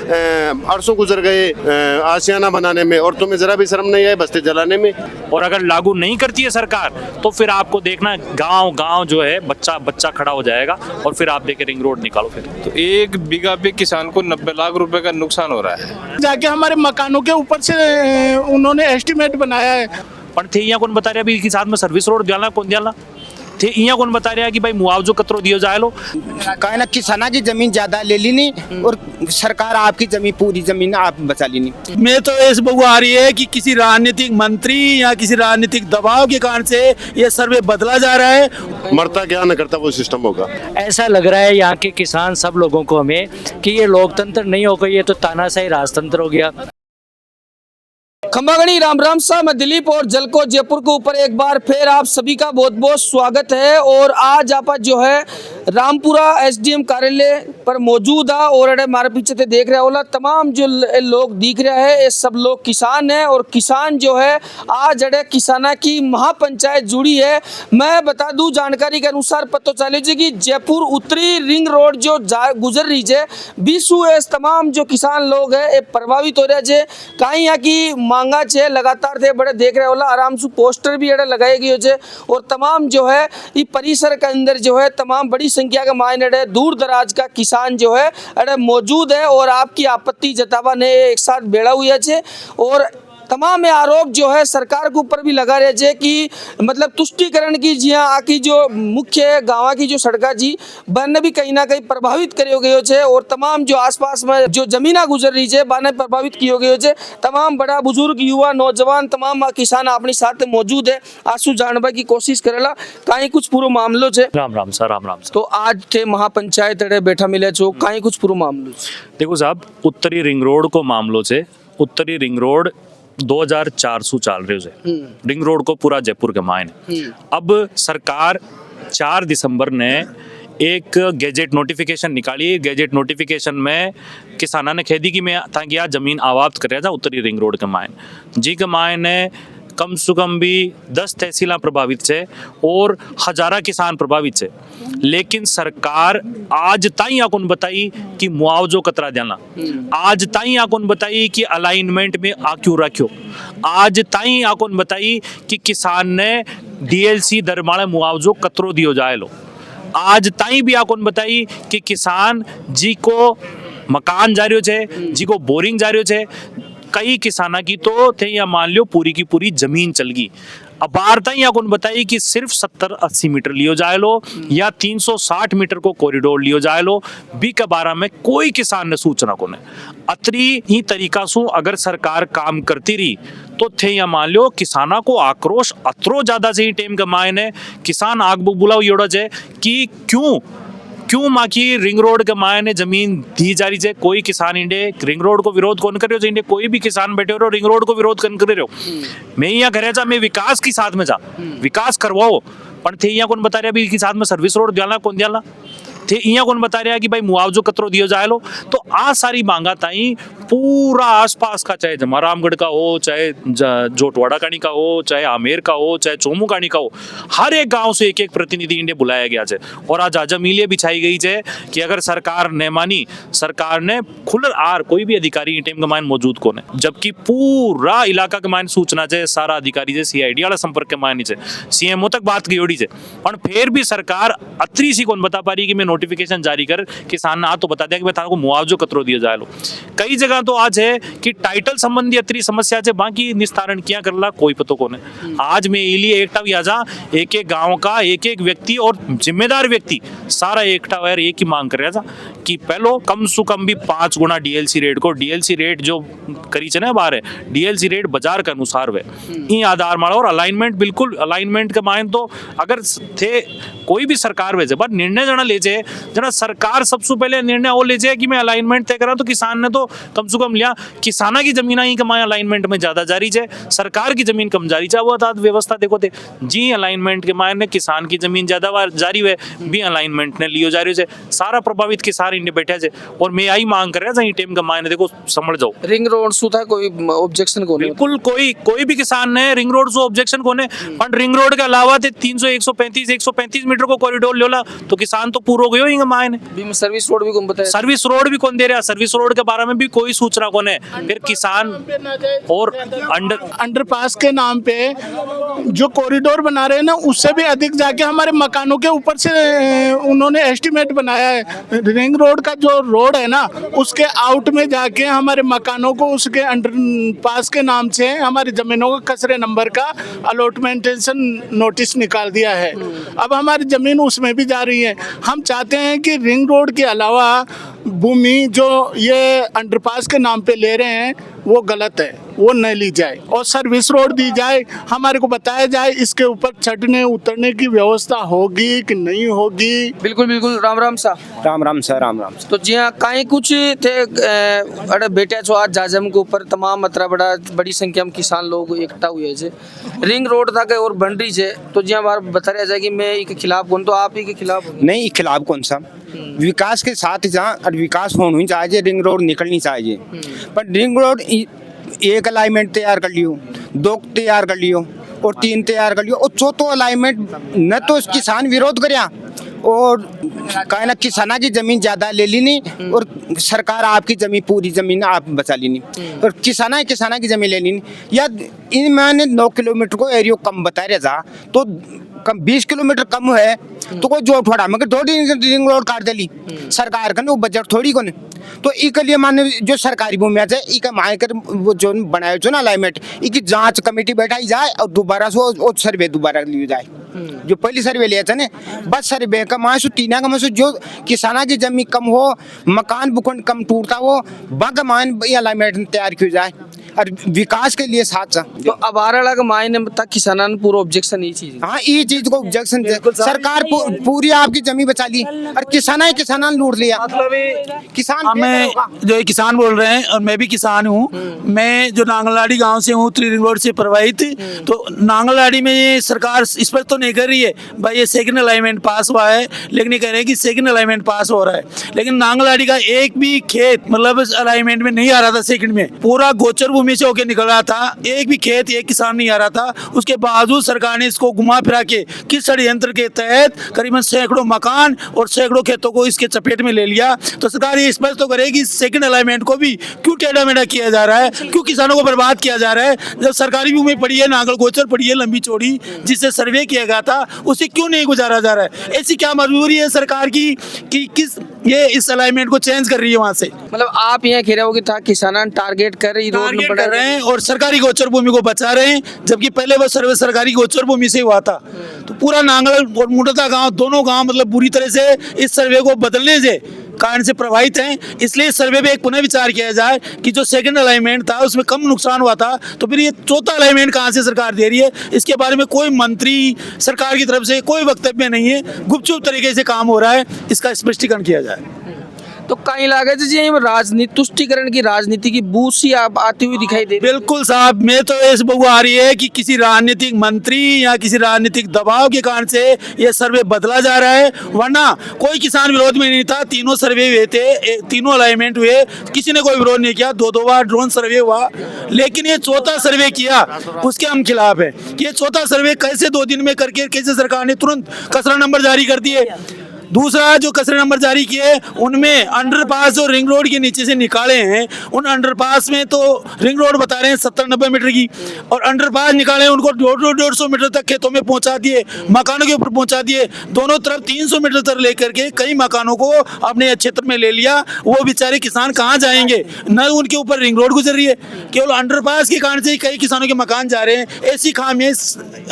अरसों गुजर गए आशियाना बनाने में और तुम्हें जरा भी शर्म नहीं है बस्ती जलाने में। और अगर लागू नहीं करती है सरकार तो फिर आपको देखना गांव गांव जो है बच्चा बच्चा खड़ा हो जाएगा और फिर आप देखे रिंग रोड निकालो फिर। तो 1 बीघा पे किसान को 90 लाख रुपए का नुकसान हो रहा है। जाके हमारे मकानों के ऊपर से उन्होंने एस्टिमेट बनाया है। पण थे यहाँ कौन बता रहा है कि साथ में सर्विस रोड दियाला कौन दियाला थे यहाँ कौन बता रहा है कि भाई मुआवजो कतरो दियो जाए लो। कहे ना किसाना की जमीन ज्यादा ले ली नहीं और सरकार आपकी जमीन पूरी जमीन आप बचा ली नहीं। मैं तो इस बहू आ रही है कि किसी राजनीतिक मंत्री या किसी राजनीतिक दबाव के कारण से ये सर्वे बदला जा रहा है। मरता क्या न करता वो सिस्टम होगा। ऐसा लग रहा है यहाँ के किसान सब लोगों को हमें कि ये लोकतंत्र नहीं होगा, ये तो तानाशाही राजतंत्र हो गया। खंबागणी राम राम सा, मैं दिलीप और जलको जयपुर के ऊपर एक बार फिर आप सभी का बहुत बहुत स्वागत है। और आज आप जो है रामपुरा एसडीएम कार्यालय पर मौजूद है और हमारे पीछे से देख रहे हो तमाम जो लोग दिख रहे हैं ये सब लोग किसान हैं। और किसान जो है आज किसाना की महापंचायत जुड़ी है। मैं बता दूं जानकारी के अनुसार पता चले कि जयपुर उत्तरी रिंग रोड जो गुजर रही है बीसू तमाम जो किसान लोग है प्रभावित हो रहे हैं। कहीं यहाँ की मांगा छे लगातार थे बड़े देख रहे होला आराम से पोस्टर भी लगाए गए छे और तमाम जो है ये परिसर के अंदर जो है तमाम बड़ी संख्या के मायने दूर दराज का किसान जो है मौजूद है और आपकी आपत्ति जतावा ने एक साथ बेड़ा हुआ है। और तमाम आरोप जो है सरकार के ऊपर भी लगा रहे थे कि मतलब तुष्टिकरण की जी हाँ आकी जो मुख्य गाँव की जो सड़क जी बन भी कहीं ना कहीं प्रभावित करो गए छे और तमाम जो आसपास में जो जमीना गुजर रही है बाने प्रभावित कियो गयो छे। तमाम बड़ा बुजुर्ग युवा नौजवान तमाम किसान अपनी साथ मौजूद है। आंसू जानवा की कोशिश करेला कहीं कुछ पूरा मामलो छे। Ram Ram sir, Ram Ram sir. तो आज थे महापंचायत बैठा मिले छो कहीं कुछ पूरा मामलो छे। देखो साहब उत्तरी रिंग रोड को मामलो छे। उत्तरी रिंग रोड 2400 चाल रहे हो रिंग रोड को पूरा जयपुर के मायने। अब सरकार 4 दिसंबर ने एक गैजेट नोटिफिकेशन निकाली। गैजेट नोटिफिकेशन में किसाना ने खेती की मैं ताकि यहाँ जमीन आवाप्त कर रहा था उत्तरी रिंग रोड के मायने जी के मायने कम से कम भी 10 तहसीलें प्रभावित है और हजारा किसान प्रभावित है। लेकिन सरकार आज ताई आकोन बताई कि मुआवजो कतरा देना, आज ताई आकोन बताई कि अलाइनमेंट में आ क्यों रखो, आज ताई आकोन बताई कि किसान ने डीएलसी दरमाणे मुआवजो कतरो दियो जाए लो, आज ताई भी आकोन बताई कि किसान जी को मकान जारियो छे, जी को बोरिंग जारियो छे। कई किसाना की तो थे या मान लो पूरी की पूरी जमीन चल गई। अब वार्ता यहाँ कौन बताई कि सिर्फ 70-80 मीटर लियो जाए लो या 360 मीटर को कॉरिडोर लियो जाए लो बी के बारे में कोई किसान ने सूचना को नहीं। अतरी ही तरीका से अगर सरकार काम करती रही तो थे या मान लो किसाना को आक्रोश अतरो ज्यादा से ही टेम के मायने किसान आग बुलाओ योड़ा जाए कि क्यों माँ की रिंग रोड के मायने जमीन दी जा रही है। कोई किसान इंडे रिंग रोड को विरोध कौन कर रहे हो, इंडे कोई भी किसान बैठे हो रिंग रोड को विरोध कौन कर रहे हो। मैं यहाँ घर जा मैं विकास की साथ में जा विकास करवाओ पर थे यहाँ कौन बता रहे अभी कि साथ में सर्विस रोड दियाला कौन दियाला थे यहाँ कौन बता रहा है कि भाई मुआवजो कतरो दियो जाए लो। तो आ सारी मांगा ताई पूरा आसपास का चाहे जमारामगढ़ का हो, चाहे जोटवाड़ा कानी का हो, चाहे आमेर का हो, चाहे चोमू कानी का हो, हर एक गांव से एक प्रतिनिधि इंडे बुलाया गया है। और आज आजमीलिए बिछाई गई है कि अगर सरकार ने मानी, सरकार ने खुल आर कोई भी अधिकारी टेम के मायन मौजूद कौन है, जबकि पूरा इलाका के मायन सूचना है सारा अधिकारी है CID वाला संपर्क के मायने से CMO तक बात गयोड़ी है। और फिर भी सरकार अतरी सी कौन बता पा रही कि मैं नोटिफिकेशन जारी कर किसान ने तो बता दिया कि मैं थारे को मुआवजो कतरो दिया जाए लो। कई जगह तो आज है कि टाइटल संबंधी अतरी समस्या है बाकी निस्तारण क्या करला कोई पतो को नहीं। आज में इलिए एकटा भी आजा एक एक गांव का एक एक व्यक्ति और जिम्मेदार व्यक्ति सारा एकटा वायर एक ही मांग कर रहा था कि पहलो कम से कम भी 5 गुना डीएलसी रेट को डीएलसी रेट जो करी चे ना बाहर है डीएलसी रेट बाजार के अनुसार वे इन आधार माड़ा और अलाइनमेंट बिल्कुल अलाइनमेंट के मायन तो अगर थे कोई भी सरकार वे बट निर्णय जना ले जाए जना सरकार सबसे पहले निर्णय वो ले जाए कि मैं अलाइनमेंट तय करा तो किसान ने तो कम से कम लिया किसाना की जमीन ही कमाए अलाइनमेंट में ज्यादा जारी है सरकार की जमीन कम जारी चाहे वो था व्यवस्था देखो थे जी अलाइनमेंट के मायने किसान की जमीन ज्यादा जारी हुए भी अलाइनमेंट ने लियो जा रही है सारा प्रभावित किसान सरकार इन्हें बैठे से और मैं यही मांग कर रहा था टाइम का मायने देखो समझ जाओ। रिंग रोड शू था कोई ऑब्जेक्शन को बिल्कुल कोई भी किसान ने रिंग रोड से ऑब्जेक्शन कोने पर रिंग रोड के अलावा 300 135 मीटर को कॉरिडोर लेला तो किसान तो पूरा गयो इंगे मायने। सर्विस रोड भी कौन बताया, सर्विस रोड भी कौन दे रहा, सर्विस रोड के बारे में भी कोई सूचना कौन है। फिर किसान और अंडरपास के नाम पे जो कॉरिडोर बना रहे हैं ना, उससे भी अधिक जाके हमारे मकानों के ऊपर से उन्होंने एस्टिमेट बनाया है। रिंग रोड का जो रोड है ना, उसके आउट में जाके हमारे मकानों को उसके अंडरपास के नाम से हमारी जमीनों का कचरे नंबर का अलॉटमेंटेशन नोटिस निकाल दिया है। अब हमारी जमीन उसमें भी जा रही है। हम चाहते हैं कि रिंग रोड के अलावा भूमि जो ये अंडरपास के नाम पे ले रहे हैं वो गलत है, वो न ली जाए और सर्विस रोड दी जाए। हमारे को बताया जाए इसके ऊपर चढ़ने उतरने की व्यवस्था होगी कि नहीं होगी। बिल्कुल बिल्कुल। राम राम सा। राम राम सर, राम राम। तो जी हाँ, कहीं कुछ थे अरे बेटे छो आज जाजम के ऊपर तमाम मात्रा बड़ी संख्या में किसान लोग इकट्ठा हुए थे। रिंग रोड था कहीं और बन रही है तो जी हाँ बार बता रहा जाए कि मैं इसके खिलाफ कौन, तो आप ही के खिलाफ नहीं, खिलाफ कौन सा, विकास के साथ जहाँ विकास होनी चाहिए, रिंग रोड निकलनी चाहिए। पर रिंग रोड एक अलाइनमेंट तैयार कर लियो, 2 तैयार कर लियो और 3 तैयार कर लियो और चौथो अलाइनमेंट न तो किसान विरोध करया और कहे ना किसाना की जमीन ज्यादा ले ली नहीं और सरकार आपकी जमीन पूरी जमीन आप बचा ली नहीं और किसाना की जमीन ले ली नहीं। या इन मैंने 9 किलोमीटर को एरियो कम बता रहा था तो कम 20 किलोमीटर कम है तो कोई जोड़ थोड़ा मगर थोड़ी रिंग रोड काट देली सरकार का वो बजट थोड़ी को तो इके लिए माने जो सरकारी भूमि है इके माय कर वो जो बनाए जो ना अलाइनमेंट इकी जांच कमेटी बैठाई जाए और दोबारा से सर्वे दोबारा लिया जाए। जो पहली सर्वे लिया था ना, बस सर्वे का मासु तीना का मासु जो किसाना की जमीन कम हो, मकान भूखंड कम टूटता हो, बाका मान अलाइनमेंट तैयार की जाए और विकास के लिए साथ तो अब आ रहा का मायने तक किसाना ने पूरा ऑब्जेक्शन ये चीज। हाँ, ये चीज को ऑब्जेक्शन सरकार पूरी आपकी जमीन बचा ली और किसाना लूट लिया। किसान मैं जो ये किसान बोल रहे हैं और मैं भी किसान हूँ, मैं जो नांगलवाड़ी गांव से हूँ, 3 रिंग रोड से प्रभावित। तो नांगलवाड़ी में ये सरकार इस पर तो नहीं कर रही है भाई, ये सेकंड अलाइनमेंट पास हुआ है लेकिन ये कह रहे हैं कि सेकंड अलाइनमेंट पास हो रहा है, लेकिन नांगलवाड़ी का एक भी खेत मतलब अलाइनमेंट में नहीं आ रहा था। सेकंड में पूरा गोचर भूमि से होकर निकल रहा था, एक भी खेत एक किसान नहीं आ रहा था। उसके बावजूद सरकार ने इसको घुमा फिरा के किस षड्यंत्र के तहत करीबन सैकड़ों मकान और सैकड़ों खेतों को इसके चपेट में ले लिया। तो सरकार ये स्पष्ट तो करेगी सेकंड अलाइनमेंट को भी क्यों टेढ़ा मेढ़ा किया जा रहा है, क्यों किसानों को बर्बाद किया जा रहा है। जब सरकारी भूमि पड़ी है, नांगल गोचर पड़ी है लंबी चौड़ी जिससे सर्वे किया गया था, उसे क्यों नहीं गुजारा जा रहा है। ऐसी क्या मजबूरी है सरकार की कि किस ये इस अलाइनमेंट को चेंज कर रही है वहां से। मतलब आप यहाँ कह रहे हो कि था किसान टारगेट कर रही रहे हैं और सरकारी गोचर भूमि को बचा रहे हैं, जबकि पहले वो सर्वे सरकारी गोचर भूमि से हुआ था। तो पूरा नांगल और मुंडता गांव दोनों गांव मतलब बुरी तरह से इस सर्वे को बदलने से कारण से प्रभावित हैं। इसलिए सर्वे पे एक पुनः विचार किया जाए कि जो सेकंड अलाइनमेंट था उसमें कम नुकसान हुआ था, तो फिर ये चौथा अलाइनमेंट कहाँ से सरकार दे रही है, इसके बारे में कोई मंत्री सरकार की तरफ से कोई वक्तव्य नहीं है। गुपचुप तरीके से काम हो रहा है, इसका स्पष्टीकरण किया जाए। तो कहीं लगे जी राजनीति तुष्टीकरण की राजनीति की बू सी आप आती हुई दिखाई दे रही। बिल्कुल साहब, मैं तो इस बहू आ रही है कि किसी राजनीतिक मंत्री या किसी राजनीतिक दबाव के कारण से ये सर्वे बदला जा रहा है, वरना कोई किसान विरोध में नहीं था। तीनों सर्वे हुए थे, तीनों अलाइनमेंट हुए, किसी ने कोई विरोध नहीं किया। 2 बार ड्रोन सर्वे हुआ, लेकिन ये चौथा सर्वे किया उसके हम खिलाफ है कि ये चौथा सर्वे कैसे 2 दिन में करके कैसे सरकार ने तुरंत कचरा नंबर जारी कर दिए। दूसरा जो कचरे नंबर जारी किए उनमें अंडरपास और रिंग रोड के नीचे से निकाले हैं, उन अंडरपास में तो रिंग रोड बता रहे हैं 70-90 मीटर की और अंडरपास निकाले उनको 150 मीटर तक खेतों में पहुंचा दिए, मकानों के ऊपर पहुंचा दिए। दोनों तरफ 300 मीटर तक लेकर के कई मकानों को अपने क्षेत्र में ले लिया। वो बेचारे किसान कहाँ जाएंगे, न उनके ऊपर रिंग रोड गुजर रही है, केवल अंडरपास के कारण से कई किसानों के मकान जा रहे हैं। ऐसी खामियां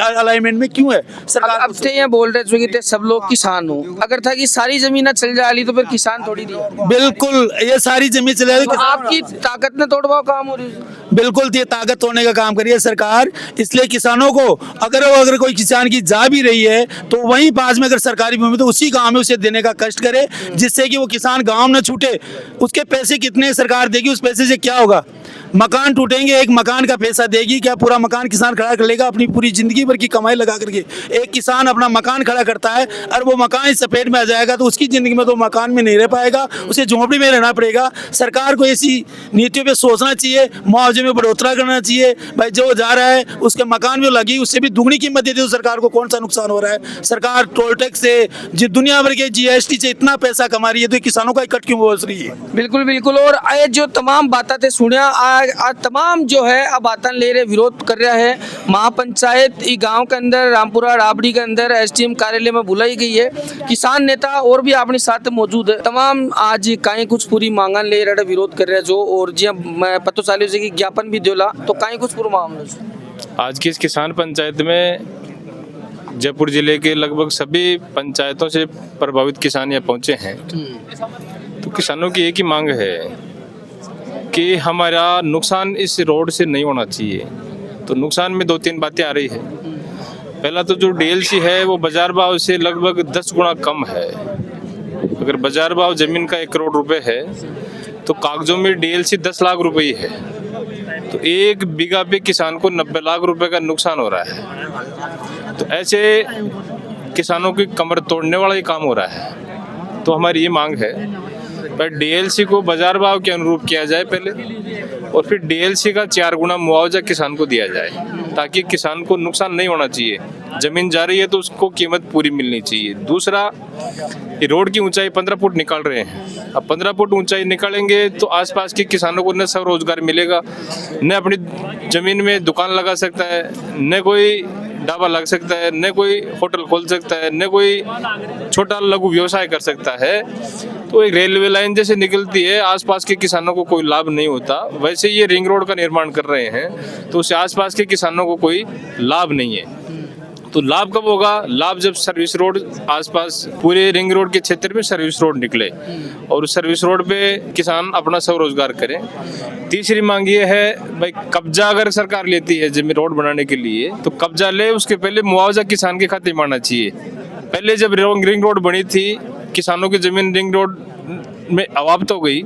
अलाइनमेंट में क्यों है सरकार? अब थे यहाँ बोल रहे थे सब लोग किसान हो, अगर कि सारी जमीन चल जा रही तो फिर किसान थोड़ी नहीं। बिल्कुल, ये सारी जमीन चल जाएगी। तो आपकी ताकत ने तोड़वाओ काम हो रही है। बिल्कुल, ये ताकत तोड़ने का काम करिए सरकार। इसलिए किसानों को अगर कोई किसान की जा भी रही है तो वहीं पास में अगर सरकारी भूमि तो उसी गांव में उसे देने का कष्ट करे, जिससे कि वो किसान गांव न छूटे। उसके पैसे कितने सरकार देगी, उस पैसे से क्या होगा। मकान टूटेंगे, एक मकान का पैसा देगी क्या? पूरा मकान किसान खड़ा कर लेगा अपनी पूरी जिंदगी भर की कमाई लगा करके? एक किसान अपना मकान खड़ा करता है और वो मकान सफेद में आ जाएगा तो उसकी जिंदगी में तो मकान में नहीं रह पाएगा, उसे झोंपड़ी में रहना पड़ेगा। सरकार को ऐसी नीतियों पे सोचना चाहिए, मुआवजे में बढ़ोतरा करना चाहिए। भाई जो जा रहा है उसके मकान में लगी उससे भी दुगनी कीमत दे दे तो सरकार को कौन सा नुकसान हो रहा है? सरकार टोल टैक्स से दुनिया भर के GST से इतना पैसा कमा रही है तो किसानों का कट क्यों बोल रही है? बिल्कुल बिल्कुल। और ये जो तमाम बातें थे सुनिया, आज तमाम जो है अब बातें ले रहे, विरोध कर रहा है। महापंचायत ई गांव के अंदर रामपुरा राबड़ी के अंदर SDM कार्यालय में बुलाई गई है। किसान नेता और भी अपने साथ मौजूद है। तमाम आज काई कुछ पूरी मांगन ले रहे, विरोध कर रहे जो, और जी मैं पतोसाली से ज्ञापन भी दिला तो काई कुछ पूरा मामला। आज की इस किसान पंचायत में जयपुर जिले के लगभग सभी पंचायतों से प्रभावित किसान यहाँ पहुँचे हैं। तो किसानों की एक ही मांग है कि हमारा नुकसान इस रोड से नहीं होना चाहिए। तो नुकसान में 2-3 बातें आ रही है। पहला तो जो DLC है वो बाजार भाव से लगभग 10 गुना कम है। अगर बाजार भाव जमीन का 1 करोड़ रुपए है तो कागजों में DLC 10 लाख रुपए ही है। तो 1 बीघा पे किसान को 90 लाख रुपए का नुकसान हो रहा है। तो ऐसे किसानों की कमर तोड़ने वाला ये काम हो रहा है। तो हमारी ये मांग है पर DLC को बाजार भाव के अनुरूप किया जाए पहले, और फिर DLC का 4 गुना मुआवजा किसान को दिया जाए ताकि किसान को नुकसान नहीं होना चाहिए। जमीन जा रही है तो उसको कीमत पूरी मिलनी चाहिए। दूसरा, ये रोड की ऊंचाई 15 फुट निकाल रहे हैं। अब 15 फुट ऊंचाई निकालेंगे तो आसपास के किसानों को न स्वरोजगार मिलेगा, न अपनी जमीन में दुकान लगा सकता है, न कोई ढाबा लग सकता है, न कोई होटल खोल सकता है, न कोई छोटा लघु व्यवसाय कर सकता है। तो एक रेलवे लाइन जैसे निकलती है, आसपास के किसानों को कोई लाभ नहीं होता, वैसे ये रिंग रोड का निर्माण कर रहे हैं तो उससे आसपास के किसानों को कोई लाभ नहीं है। तो लाभ कब होगा? लाभ जब सर्विस रोड आसपास पूरे रिंग रोड के क्षेत्र में सर्विस रोड निकले और उस सर्विस रोड पे किसान अपना स्वरोजगार करें। तीसरी मांग ये है भाई, कब्जा अगर सरकार लेती है जमीन रोड बनाने के लिए तो कब्जा ले, उसके पहले मुआवजा किसान के खाते में आना चाहिए। पहले जब रिंग रोड बनी थी किसानों की जमीन रिंग रोड में अवाप्त हो गई,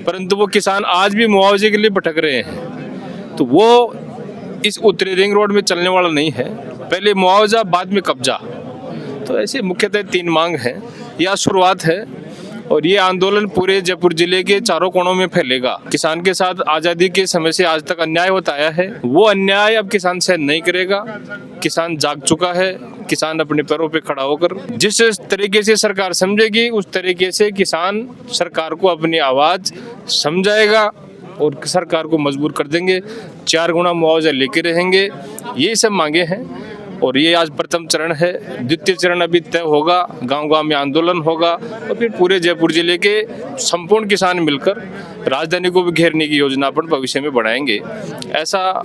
परंतु वो किसान आज भी मुआवजे के लिए भटक रहे हैं। तो वो इस उत्तरी रिंग रोड में चलने वाला नहीं है। पहले मुआवजा बाद में कब्जा। तो ऐसे मुख्यतः 3 मांग है। यह शुरुआत है और ये आंदोलन पूरे जयपुर जिले के चारों कोनों में फैलेगा। किसान के साथ आज़ादी के समय से आज तक अन्याय होता आया है, वो अन्याय अब किसान सहन नहीं करेगा। किसान जाग चुका है। किसान अपने पैरों पे खड़ा होकर जिस तरीके से सरकार समझेगी उस तरीके से किसान सरकार को अपनी आवाज़ समझाएगा और सरकार को मजबूर कर देंगे। 4 गुना मुआवजा लेके रहेंगे। ये सब मांगे हैं और ये आज प्रथम चरण है। द्वितीय चरण अभी तय होगा, गांव-गांव में आंदोलन होगा और फिर पूरे जयपुर जिले के संपूर्ण किसान मिलकर राजधानी को भी घेरने की योजना अपन भविष्य में बढ़ाएंगे। ऐसा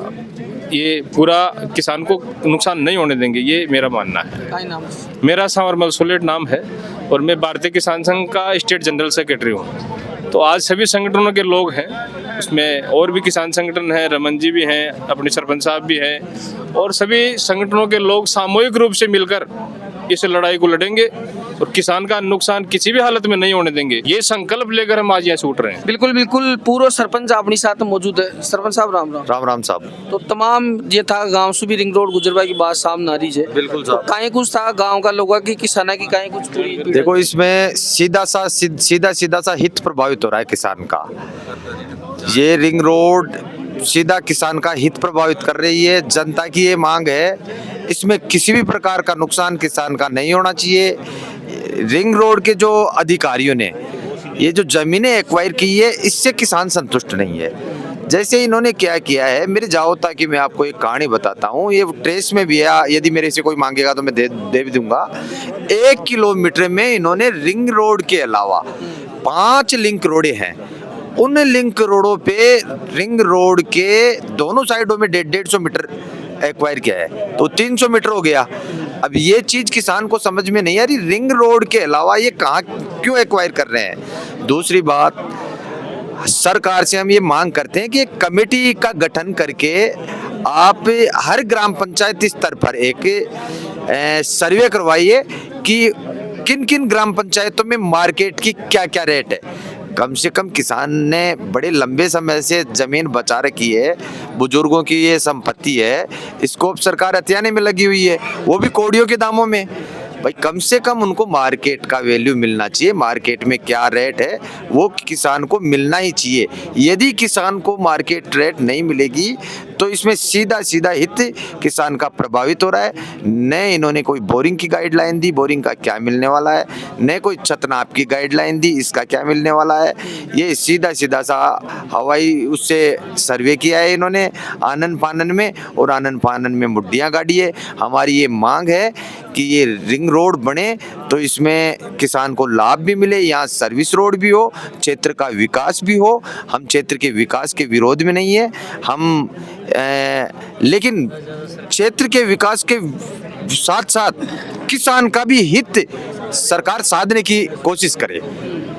ये पूरा किसान को नुकसान नहीं होने देंगे, ये मेरा मानना है। मेरा सांवरमल सोलेट नाम है और मैं भारतीय किसान संघ का स्टेट जनरल सेक्रेटरी हूँ। तो आज सभी संगठनों के लोग हैं, उसमें और भी किसान संगठन हैं, रमन जी भी हैं, अपने सरपंच साहब भी हैं और सभी संगठनों के लोग सामूहिक रूप से मिलकर इस लड़ाई को लड़ेंगे और किसान का नुकसान किसी भी हालत में नहीं होने देंगे। ये संकल्प लेकर हम आज यहाँ से उठ रहे हैं। बिल्कुल बिल्कुल। पूर्व सरपंच अपने साथ मौजूद है। सरपंच साहब राम राम। राम राम साहब। तो तमाम ये था गांव से भी रिंग रोड गुजरवा की बात सामने आ रही है। बिल्कुल तो साहब। काहे कुछ था गांव का लोगों की, किसाना की काहे कुछ पूरी पीड़ा? देखो इसमें सीधा सा हित प्रभावित हो रहा है किसान का। ये रिंग रोड सीधा किसान का हित प्रभावित कर रही है। जनता की ये मांग है, इसमें किसी भी प्रकार का नुकसान किसान का नहीं होना चाहिए। रिंग रोड के जो अधिकारियों ने ये जो जमीनें एक्वायर की है इससे किसान संतुष्ट नहीं है। जैसे इन्होंने क्या किया है, मेरे जाओ ताकि मैं आपको एक कहानी बताता हूँ, ये ट्रेस में भी है, यदि मेरे से कोई मांगेगा तो मैं दे भी दूंगा। 1 किलोमीटर में इन्होंने रिंग रोड के अलावा 5 लिंक रोडे हैं। उन लिंक रोडों पे रिंग रोड के दोनों साइडों में 150 मीटर एक्वायर किया है, तो 300 मीटर हो गया। अब ये चीज किसान को समझ में नहीं आ रही, रिंग रोड के अलावा ये कहाँ क्यों एक्वायर कर रहे हैं। दूसरी बात, सरकार से हम ये मांग करते हैं कि एक कमेटी का गठन करके आप हर ग्राम पंचायत स्तर पर एक सर्वे करवाइए कि किन किन ग्राम पंचायतों में मार्केट की क्या क्या रेट है। कम से कम किसान ने बड़े लंबे समय से जमीन बचा रखी है, बुजुर्गों की ये संपत्ति है, इसको अब सरकार हथियाने में लगी हुई है, वो भी कौड़ियों के दामों में। भाई कम से कम उनको मार्केट का वैल्यू मिलना चाहिए, मार्केट में क्या रेट है वो किसान को मिलना ही चाहिए। यदि किसान को मार्केट रेट नहीं मिलेगी तो इसमें सीधा सीधा हित किसान का प्रभावित हो रहा है। न इन्होंने कोई बोरिंग की गाइडलाइन दी, बोरिंग का क्या मिलने वाला है, न कोई छतनाप की गाइडलाइन दी, इसका क्या मिलने वाला है। ये सीधा सीधा सा हवाई उससे सर्वे किया है इन्होंने आनन फानन में, और आनन फानन में मुड्डियाँ गाड़ी है। हमारी ये मांग है कि ये रिंग रोड बने तो इसमें किसान को लाभ भी मिले, यहाँ सर्विस रोड भी हो, क्षेत्र का विकास भी हो। हम क्षेत्र के विकास के विरोध में नहीं है, हम लेकिन क्षेत्र के विकास के साथ साथ किसान का भी हित सरकार साधने की कोशिश करे।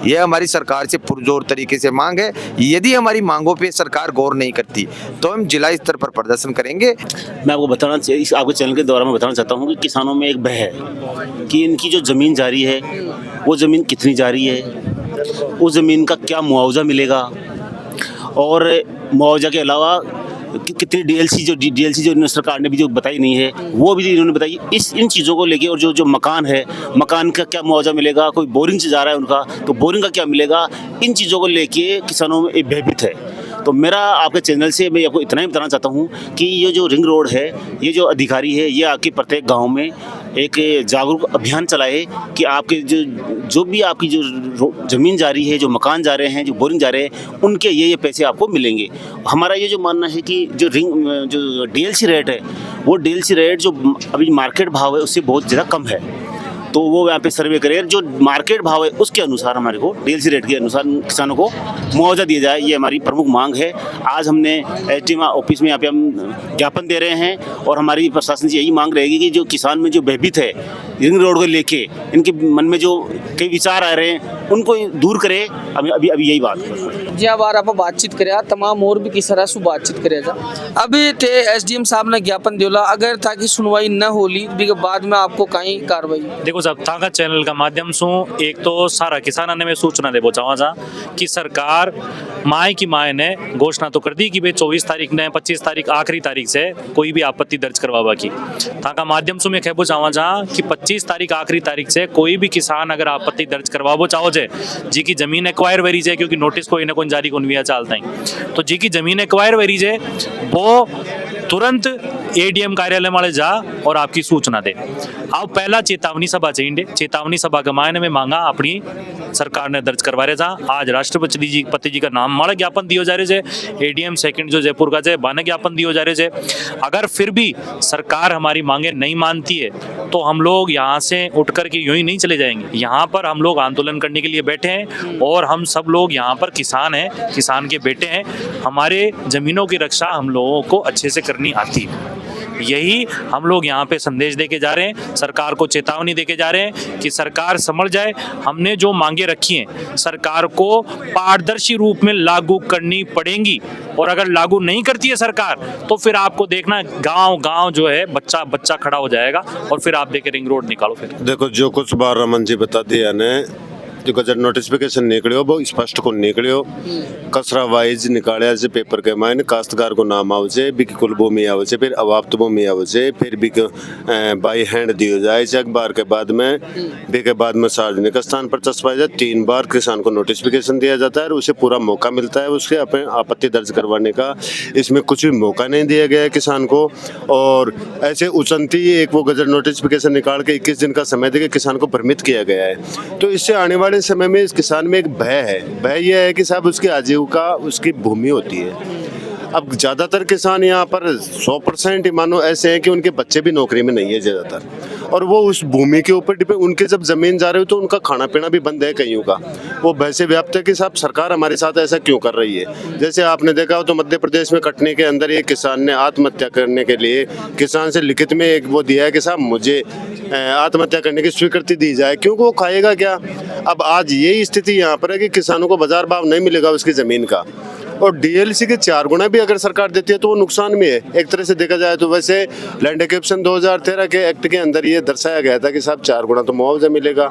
यह हमारी सरकार से पुरजोर तरीके से मांग है। यदि हमारी मांगों पे सरकार गौर नहीं करती तो हम जिला स्तर पर प्रदर्शन करेंगे। मैं आपको बताना इस आपके चैनल के द्वारा मैं बताना चाहता हूँ कि किसानों में एक भय है कि इनकी जो ज़मीन जारी है वो ज़मीन कितनी जारी है, उस ज़मीन का क्या मुआवजा मिलेगा, और मुआवजा के अलावा कितनी डीएलसी जो इन्होंने सरकार ने भी जो बताई नहीं है वो भी इन्होंने बताई। इन चीज़ों को लेके, और जो मकान है, मकान का क्या मुआवजा मिलेगा, कोई बोरिंग से जा रहा है उनका तो बोरिंग का क्या मिलेगा, इन चीज़ों को लेके किसानों में एक भयभीत है। तो मेरा आपके चैनल से मैं आपको इतना ही बताना चाहता हूँ कि ये जो रिंग रोड है, ये जो अधिकारी है, ये आके प्रत्येक गाँव में एक जागरूक अभियान चलाए कि आपके जो भी आपकी जो ज़मीन जा रही है, जो मकान जा रहे हैं, जो बोरिंग जा रहे हैं, उनके ये पैसे आपको मिलेंगे। हमारा ये जो मानना है कि जो डीएलसी रेट है, वो डीएलसी रेट जो अभी मार्केट भाव है उससे बहुत ज़्यादा कम है, तो वो यहाँ पे सर्वे करें, जो मार्केट भाव है उसके अनुसार हमारे को डीएलसी रेट के अनुसार किसानों को मुआवजा दिया जाए। ये हमारी प्रमुख मांग है। आज हमने एसडीएम ऑफिस में यहाँ पे हम ज्ञापन दे रहे हैं, और हमारी प्रशासन से यही मांग रहेगी कि जो किसान में जो भयभीत है रिंग रोड को लेके, इनके मन में जो कई विचार आ रहे हैं उनको दूर करे। अभी यही बात है। ज्यादा बार आप बातचीत करे तमाम और भी किस तरह से बातचीत करे जा। अभी ते एसडीएम साहब ने ज्ञापन दिला, अगर ताकि सुनवाई न होली भी बाद में आपको कहीं कार्रवाई। देखो साहब, ताका चैनल का माध्यम से एक तो सारा किसान ने मैं सूचना दे चाहवा जा कि सरकार माए की माए ने घोषणा तो कर दी कि भाई 24 तारीख ने 25 तारीख आखिरी तारीख से कोई भी आपत्ति दर्ज करवावा की। ताका माध्यम से मैं कहबो चाहवा जा कि 25 तारीख आखिरी तारीख से कोई भी किसान अगर आपत्ति दर्ज करवाबो चाहो जे जी की जमीन एक्वायर वेरी जे, क्योंकि नोटिस कोई ना कोई जारी को नहीं चालता है, तो जी की जमीन एक्वायर वेरी जे वो तुरंत एडीएम कार्यालय में जा और आपकी सूचना दे। अब पहला चेतावनी सभा चाहिए, चेतावनी सभा के मायने में मांगा अपनी सरकार ने दर्ज करवा रहे था। आज राष्ट्रपति जी का नाम माड़ा ज्ञापन दियो जा रहे थे, एडीएम सेकंड जो जयपुर का जे बाने ज्ञापन दियो जा रहे थे। अगर फिर भी सरकार हमारी मांगे नहीं मानती है तो हम लोग यहाँ से उठ करके यूं ही नहीं चले जाएंगे। यहाँ पर हम लोग आंदोलन करने के लिए बैठे हैं, और हम सब लोग यहाँ पर किसान हैं, किसान के बेटे हैं। हमारे जमीनों की रक्षा हम लोगों को अच्छे से करनी आती है। यही हम लोग यहाँ पे संदेश देके जा रहे हैं, सरकार को चेतावनी देके जा रहे हैं कि सरकार समझ जाए, हमने जो मांगे रखी हैं सरकार को पारदर्शी रूप में लागू करनी पड़ेंगी। और अगर लागू नहीं करती है सरकार तो फिर आपको देखना गांव जो है बच्चा खड़ा हो जाएगा, और फिर आप देखे रिंग रोड निकालो। फिर देखो, जो कुछ बार रमन जी बता दिया ने, जो गजट नोटिफिकेशन निकलियो वो स्पष्ट को निकलियो, कसरा वाइज निकालिया से पेपर के मायने काश्तकार को नाम आवचे, बिक कुल भूमि आवचे, फिर अवाप्त भूमि आवचे, फिर बिक बाई हैंड दियो जाए अखबार के बाद में, बिके बाद में सार्वजनिक स्थान पर चस्पाया जाए। 3 बार किसान को नोटिफिकेशन दिया जाता है और उसे पूरा मौका मिलता है उसके अपने आपत्ति दर्ज करवाने का। इसमें कुछ भी मौका नहीं दिया गया है किसान को, और ऐसे उचंती एक वो गजट नोटिफिकेशन निकाल के 21 दिन का समय देकर किसान को भ्रमित किया गया है। तो इससे आने वाले समय में इस किसान में एक भय है। भय यह है कि साहब उसकी आजीविका उसकी भूमि होती है। अब ज़्यादातर किसान यहाँ पर 100% मानो ऐसे हैं कि उनके बच्चे भी नौकरी में नहीं है ज़्यादातर, और वो उस भूमि के ऊपर डिपेंड, उनके जब ज़मीन जा रही हो तो उनका खाना पीना भी बंद है कईयों का। वो भय से व्याप्त है कि साहब सरकार हमारे साथ ऐसा क्यों कर रही है। जैसे आपने देखा हो तो मध्य प्रदेश में कटनी के अंदर एक किसान ने आत्महत्या करने के लिए किसान से लिखित में एक वो दिया है कि साहब मुझे आत्महत्या करने की स्वीकृति दी जाए, क्योंकि वो खाएगा क्या। अब आज यही स्थिति यहाँ पर है कि किसानों को बाजार भाव नहीं मिलेगा उसकी ज़मीन का, और डीएलसी के 4 गुना भी अगर सरकार देती है तो वो नुकसान में है एक तरह से देखा जाए तो। वैसे लैंड एक्विजिशन 2013 के एक्ट के अंदर ये दर्शाया गया था कि साहब 4 गुना तो मुआवजा मिलेगा,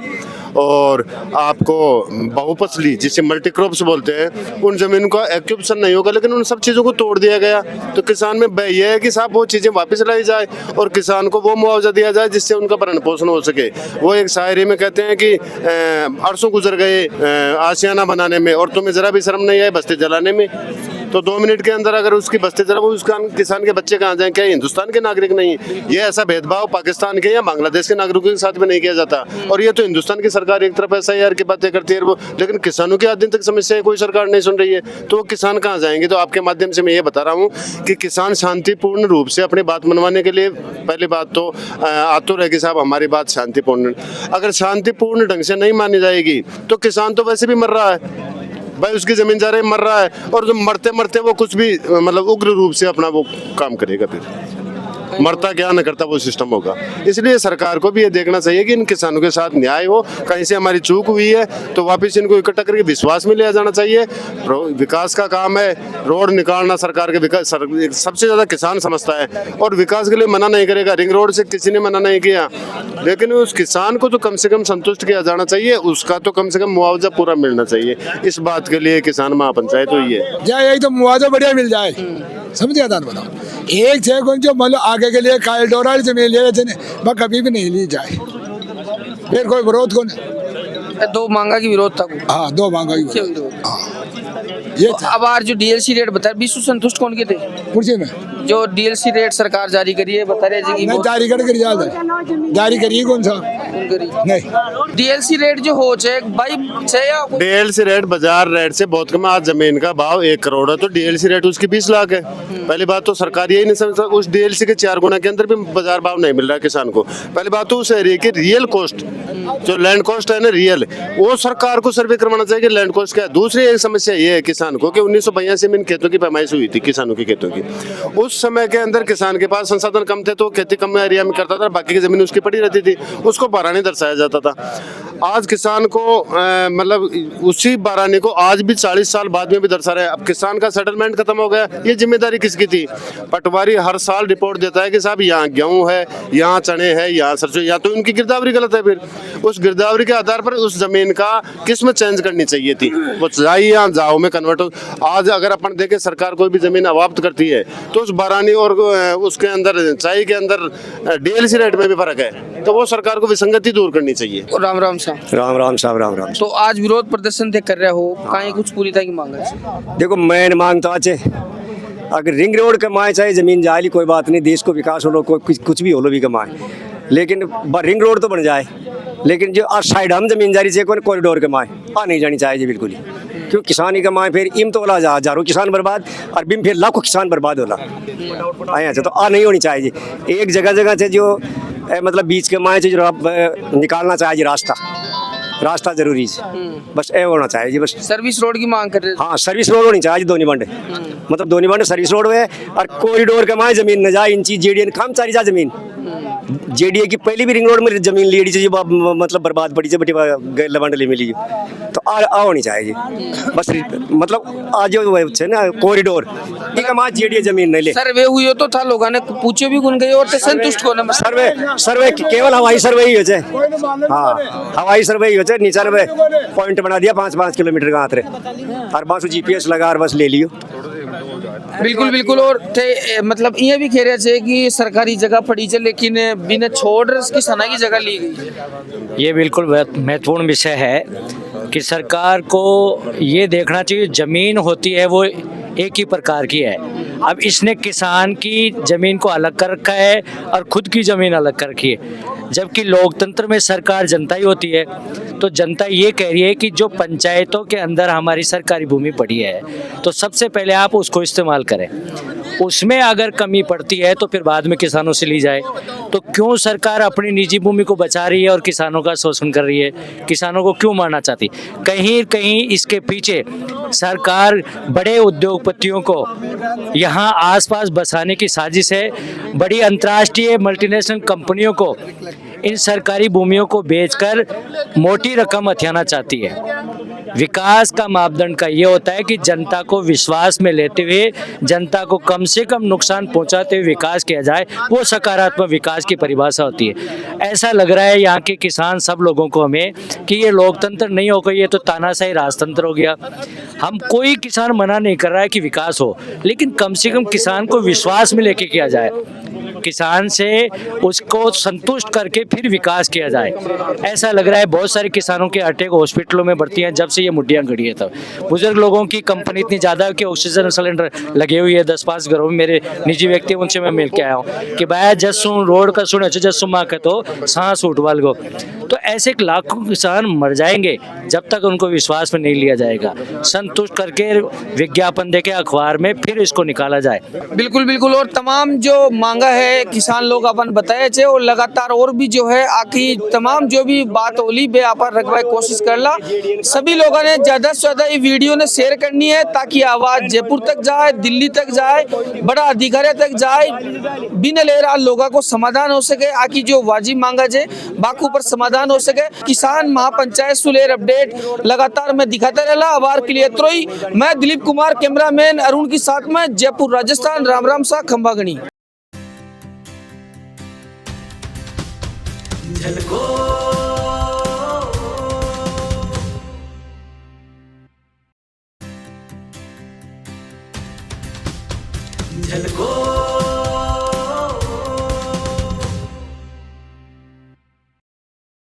और आपको बहुफसली जिसे मल्टी क्रॉप्स बोलते हैं उन जमीन का एक्यूपेशन नहीं होगा, लेकिन उन सब चीज़ों को तोड़ दिया गया। तो किसान में यह है कि साहब वो चीज़ें वापस लाई जाए और किसान को वो मुआवजा दिया जाए जिससे उनका भरण पोषण हो सके। वो एक शायरी में कहते हैं कि अरसों गुजर गए आशियाना बनाने में और तुम्हें जरा भी शर्म नहीं है बस्ती जलाने में। तो 2 मिनट के अंदर अगर उसकी बस्ती जला, वो उसका किसान के बच्चे कहाँ जाएं? क्या हिंदुस्तान के नागरिक नहीं है? ये ऐसा भेदभाव पाकिस्तान के या बांग्लादेश के नागरिकों के साथ में नहीं किया जाता। और ये तो हिंदुस्तान की सरकार एक तरफ SIR की बातें करती है वो, लेकिन किसानों की आज दिन तक समस्या है कोई सरकार नहीं सुन रही है। तो वो किसान कहाँ जाएंगे? तो आपके माध्यम से मैं ये बता रहा हूँ कि किसान शांतिपूर्ण रूप से अपनी बात मनवाने के लिए पहली बात तो आतुर है कि साहब हमारी बात शांतिपूर्ण। अगर शांतिपूर्ण ढंग से नहीं मानी जाएगी तो किसान तो वैसे भी मर रहा है भाई, उसकी जमीन जा रही मर रहा है, और जो मरते मरते वो कुछ भी मतलब उग्र रूप से अपना वो काम करेगा, फिर मरता क्या न करता वो सिस्टम होगा। इसलिए सरकार को भी ये देखना चाहिए कि इन किसानों के साथ न्याय हो। कहीं से हमारी चूक हुई है तो वापस इनको इकट्ठा करके विश्वास में लिया जाना चाहिए। विकास का काम है, रोड निकालना सरकार के विकास सबसे ज़्यादा किसान समझता है और विकास के लिए मना नहीं करेगा। रिंग रोड से किसी ने मना नहीं किया, लेकिन उस किसान को तो कम से कम संतुष्ट किया जाना चाहिए, उसका तो कम से कम मुआवजा पूरा मिलना चाहिए। इस बात के लिए किसान महापंचायत हुई है। यही तो मुआवजा बढ़िया मिल जाए, समझ गया था बताओ। एक छह जो मतलब आगे के लिए कॉरिडोर वाली जमीन ले रहे थे कभी भी नहीं ली जाए, फिर कोई विरोध को नहीं। 2 मांगा की विरोध था। हाँ 2 मांगा की विरोध। ये तो अब आज जो डीएलसी रेट बता रहे, विश्व संतुष्ट कौन के थे? कुर्सी में जो डीएलसी रेट सरकार जारी करी है, बता रहे जी नहीं जारी जारी करिए कौन सा नहीं। डीएलसी रेट जो हो चाहे भाई चाहे डीएलसी रेट बाजार रेट से बहुत कम। आज जमीन का भाव 1 करोड़ है तो डीएलसी रेट उसकी 20 लाख है। पहली बात तो सरकार यही नहीं समझता, उस डीएलसी के 4 गुना के अंदर भी बाजार भाव नहीं मिल रहा है किसान को। पहली बात तो उस एरिया की रियल कॉस्ट, जो लैंड कॉस्ट है ना रियल, वो सरकार को सर्वे करवाना चाहिए कि लैंड कॉस्ट क्या है। दूसरी एक समस्या ये है किसान को कि 1982 में इन खेतों की पैमाइश हुई थी, किसानों के खेतों की। उस समय के अंदर किसान के पास संसाधन कम थे तो खेती कम एरिया में करता था, बाकी की जमीन उसकी पड़ी रहती थी, उसको बारानी दर्शाया जाता था। आज किसान को मतलब उसी बारानी को आज भी 40 साल बाद में भी दर्शा रहे हैं। अब किसान का सेटलमेंट खत्म हो गया, ये जिम्मेदारी किसकी थी? पटवारी हर साल रिपोर्ट देता है कि साहब यहाँ गेहूं है, यहाँ चने हैं, यहाँ सरसों, या तो उनकी गिरदावरी गलत है। फिर उस गिरदावरी के आधार पर उस जमीन का किस्म चेंज करनी चाहिए थी, वो जाई या जाओ में कन्वर्ट हो। आज अगर अपन देखें सरकार कोई भी जमीन अवाप्त करती है तो उस बारानी और उसके अंदर चाय के अंदर डीएलसी रेट में भी फर्क है, तो वो सरकार को विसंगति दूर करनी चाहिए। राम राम साहब। राम राम साहब, राम राम। तो आज विरोध प्रदर्शन थे कर रहे हो, कहीं कुछ पूरी तरह की मांग है? देखो मैं मांग तो आज अगर रिंग रोड कमाए चाहे जमीन जाए कोई बात नहीं, देश को विकास हो लो, कुछ भी हो लो भी कमाए, लेकिन रिंग रोड तो बन जाए। लेकिन जो आज साइड हम जमीन जारी से कोई कॉरिडोर कमाए नहीं जानी चाहिए जी बिल्कुल ही, क्यों किसान ही कमाए फिर इम तो होला हजारों किसान बर्बाद और बिम फिर लाखों किसान बर्बाद होला आया तो नहीं होनी चाहिए जी। एक जगह जगह से जो मतलब बीच के माए जो निकालना चाहिए रास्ता जरूरी है, बस ये होना चाहिए जी। बस सर्विस रोड की मांग कर रहे हैं। हाँ सर्विस रोड होनी चाहिए दोनी बंडे, मतलब दोनी बंडे सर्विस रोड में और कॉरिडोर के माए जमीन न जाए इंची जेडीए काम चारी जा जमीन जेडीए की पहली भी रिंग रोड में जमीन ली जी मतलब बर्बाद पड़ी से बटी लबंडली मिली तो आ होनी चाहिए बस मतलब आज जो ना कॉरिडोर ठीक है जेडीए जमीन नहीं ले। सर्वे हुई हो तो था, लोगों ने पूछे भी कौन गए और संतुष्ट को ना। सर्वे केवल हवाई सर्वे ही हो जाए। हाँ हवाई सर्वे ही हो जाए, 99 पॉइंट बना दिया 5-5 किलोमीटर का आतरे और बस जीपीएस लगा और बस ले लियो। बिल्कुल बिल्कुल। और मतलब ये भी कह रहे थे कि सरकारी जगह पड़ी है लेकिन बिना छोड़ किसाना की जगह ली गई। ये बिल्कुल महत्वपूर्ण विषय है कि सरकार को ये देखना चाहिए जमीन होती है वो एक ही प्रकार की है। अब इसने किसान की जमीन को अलग कर रखा है और खुद की जमीन अलग कर रखी है, जबकि लोकतंत्र में सरकार जनता ही होती है। तो जनता ये कह रही है कि जो पंचायतों के अंदर हमारी सरकारी भूमि पड़ी है तो सबसे पहले आप उसको इस्तेमाल करें, उसमें अगर कमी पड़ती है तो फिर बाद में किसानों से ली जाए। तो क्यों सरकार अपनी निजी भूमि को बचा रही है और किसानों का शोषण कर रही है? किसानों को क्यों मारना चाहती? कहीं कहीं इसके पीछे सरकार बड़े उद्योगपतियों को यहाँ आसपास बसाने की साजिश है। बड़ी अंतर्राष्ट्रीय मल्टीनेशनल कंपनियों को इन सरकारी भूमियों को बेचकर मोटी रकम हथियाना चाहती है। विकास का मापदंड का ये होता है कि जनता को विश्वास में लेते हुए जनता को कम से कम नुकसान पहुंचाते हुए विकास किया जाए, वो सकारात्मक विकास की परिभाषा होती है। ऐसा लग रहा है यहाँ के किसान सब लोगों को हमें कि ये लोकतंत्र नहीं होगा, ये तो तानाशाही राजतंत्र हो गया। हम कोई किसान मना नहीं कर रहा है कि विकास हो, लेकिन कम से कम किसान को विश्वास में लेके किया जाए, किसान से उसको संतुष्ट करके फिर विकास किया जाए। ऐसा लग रहा है बहुत सारे किसानों के अटैक हॉस्पिटलों में भर्ती हैं जब से ये मुड्डियाँ गड़ी है। तब बुजुर्ग लोगों की कंपनी इतनी ज़्यादा है कि ऑक्सीजन सिलेंडर लगे हुए है 10-5 घरों में। मेरे निजी व्यक्ति उनसे मैं मिल के आया हूँ कि भाई जस्सू रोड का सुने जस्सू माँ के तो सांस उठ वाल गो। तो ऐसे लाखों किसान मर जाएंगे जब तक उनको विश्वास में नहीं लिया जाएगा, संतुष्ट करके विज्ञापन देके अखबार में फिर इसको निकाला जाए। बिल्कुल बिल्कुल। और तमाम जो मांगा है किसान लोग अपन बताए थे, और लगातार और भी जो है आखिर तमाम जो भी बात होली बे आप रखवाए कोशिश करला। सभी लोगों ने ज्यादा से ज्यादा ये वीडियो ने शेयर करनी है ताकि आवाज जयपुर तक जाए, दिल्ली तक जाए, बड़ा अधिकारी तक जाए, बिना ले रहा लोगों को समाधान हो सके, आखिर जो वाजिब मांगा जाए बाकू पर समाधान हो सके। किसान महापंचायत सुलेर अपडेट लगातार मैं दिखाता रहला। आभार के लिए त्रोई मैं दिलीप कुमार, कैमरामैन अरुण के साथ में, जयपुर राजस्थान। राम राम सा खंबागणी। झलको